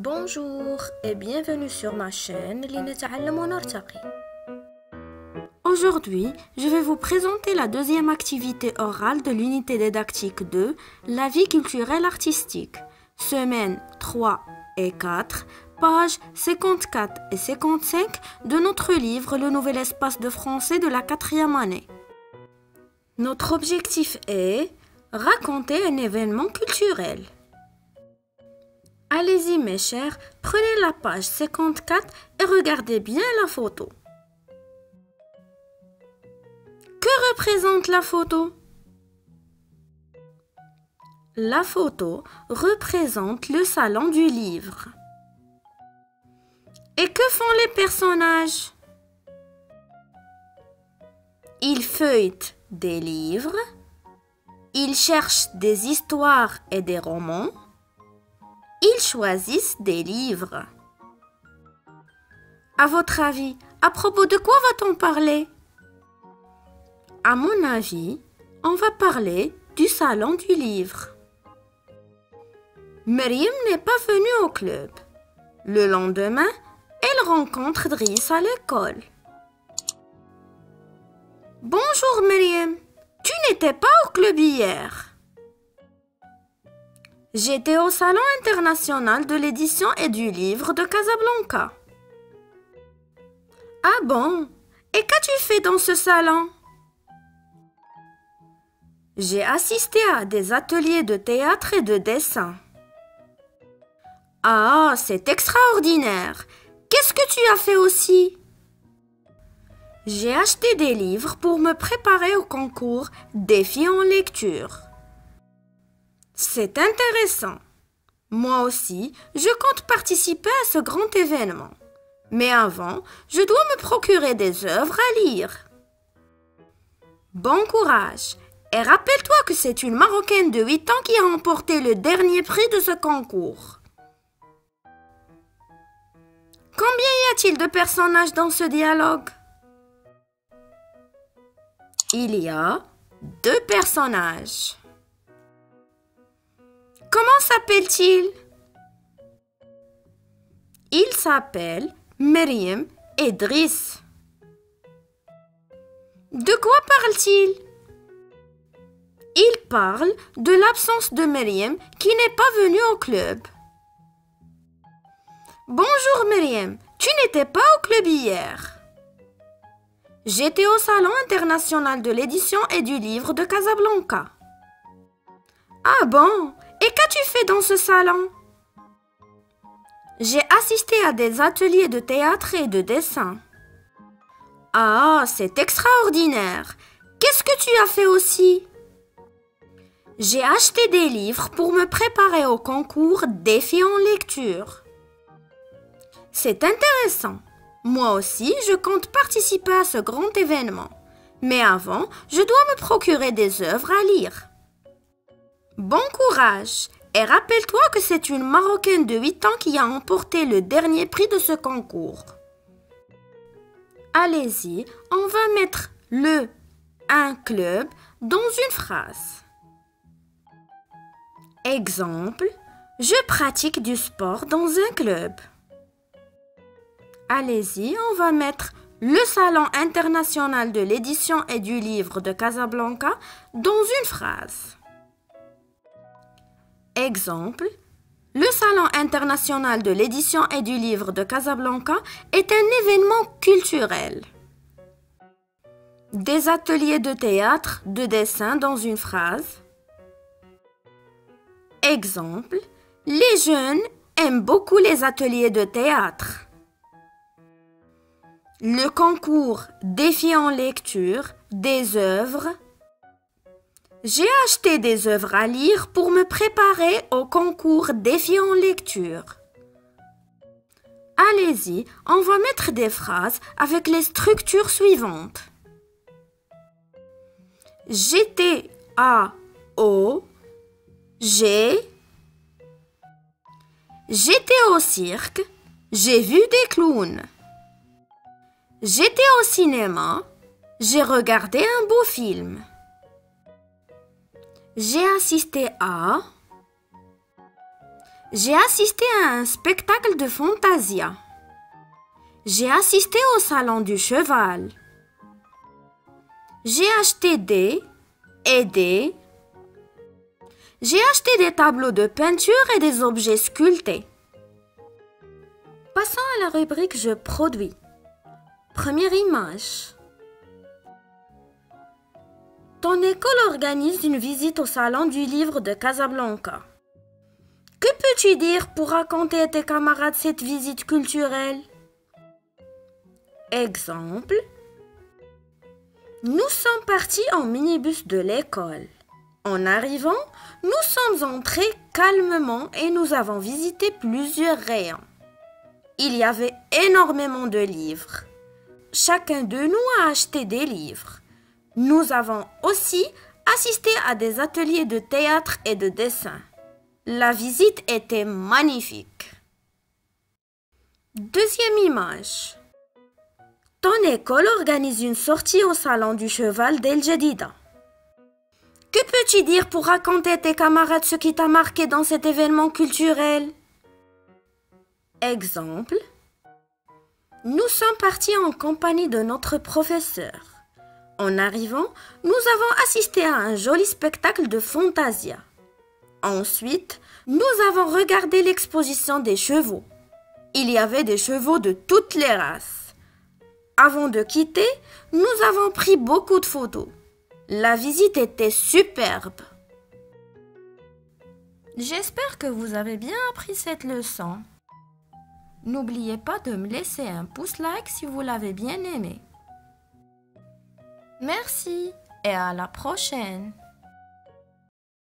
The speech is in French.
Bonjour et bienvenue sur ma chaîne لنتعلم ونرتقي. Aujourd'hui, je vais vous présenter la deuxième activité orale de l'unité didactique 2, la vie culturelle artistique, semaines 3 et 4, pages 54 et 55 de notre livre Le Nouvel Espace de français de la 4e année. Notre objectif est raconter un événement culturel. Allez-y mes chers, prenez la page 54 et regardez bien la photo. Que représente la photo? La photo représente le salon du livre. Et que font les personnages? Ils feuilletent des livres, ils cherchent des histoires et des romans, ils choisissent des livres. À votre avis, à propos de quoi va-t-on parler? À mon avis, on va parler du salon du livre. Maryam n'est pas venue au club. Le lendemain, elle rencontre Driss à l'école. Bonjour Maryam, tu n'étais pas au club hier? J'étais au Salon international de l'édition et du livre de Casablanca. Ah bon? Et qu'as-tu fait dans ce salon? J'ai assisté à des ateliers de théâtre et de dessin. Ah, c'est extraordinaire! Qu'est-ce que tu as fait aussi? J'ai acheté des livres pour me préparer au concours Défi en lecture. C'est intéressant. Moi aussi, je compte participer à ce grand événement. Mais avant, je dois me procurer des œuvres à lire. Bon courage! Et rappelle-toi que c'est une Marocaine de 8 ans qui a remporté le dernier prix de ce concours. Combien y a-t-il de personnages dans ce dialogue? Il y a 2 personnages. Comment s'appelle-t-il? Il s'appelle Maryam et Driss. De quoi parle-t-il? Il parle de l'absence de Maryam qui n'est pas venue au club. Bonjour Maryam, tu n'étais pas au club hier? J'étais au Salon international de l'édition et du livre de Casablanca. Ah bon? Et qu'as-tu fait dans ce salon? J'ai assisté à des ateliers de théâtre et de dessin. Ah, c'est extraordinaire! Qu'est-ce que tu as fait aussi? J'ai acheté des livres pour me préparer au concours Défi en lecture. C'est intéressant. Moi aussi, je compte participer à ce grand événement. Mais avant, je dois me procurer des œuvres à lire. Bon courage! Et rappelle-toi que c'est une Marocaine de 8 ans qui a remporté le dernier prix de ce concours. Allez-y, on va mettre le « un club » dans une phrase. Exemple, je pratique du sport dans un club. Allez-y, on va mettre le Salon international de l'édition et du livre de Casablanca dans une phrase. Exemple, le Salon international de l'édition et du livre de Casablanca est un événement culturel. Des ateliers de théâtre, de dessin dans une phrase. Exemple, les jeunes aiment beaucoup les ateliers de théâtre. Le concours Défi en lecture, des œuvres. J'ai acheté des œuvres à lire pour me préparer au concours Défi en lecture. Allez-y, on va mettre des phrases avec les structures suivantes. J'étais au J'étais au cirque, j'ai vu des clowns. J'étais au cinéma, j'ai regardé un beau film. J'ai assisté à J'ai assisté à un spectacle de Fantasia. J'ai assisté au salon du cheval. J'ai acheté des et des. J'ai acheté des tableaux de peinture et des objets sculptés. Passons à la rubrique Je produis. Première image. Ton école organise une visite au salon du livre de Casablanca. Que peux-tu dire pour raconter à tes camarades cette visite culturelle? Exemple. Nous sommes partis en minibus de l'école. En arrivant, nous sommes entrés calmement et nous avons visité plusieurs rayons. Il y avait énormément de livres. Chacun de nous a acheté des livres. Nous avons aussi assisté à des ateliers de théâtre et de dessin. La visite était magnifique. Deuxième image. Ton école organise une sortie au salon du cheval d'El Jadida. Que peux-tu dire pour raconter à tes camarades ce qui t'a marqué dans cet événement culturel? Exemple. Nous sommes partis en compagnie de notre professeur. En arrivant, nous avons assisté à un joli spectacle de Fantasia. Ensuite, nous avons regardé l'exposition des chevaux. Il y avait des chevaux de toutes les races. Avant de quitter, nous avons pris beaucoup de photos. La visite était superbe. J'espère que vous avez bien appris cette leçon. N'oubliez pas de me laisser un pouce like si vous l'avez bien aimé. Merci et à la prochaine.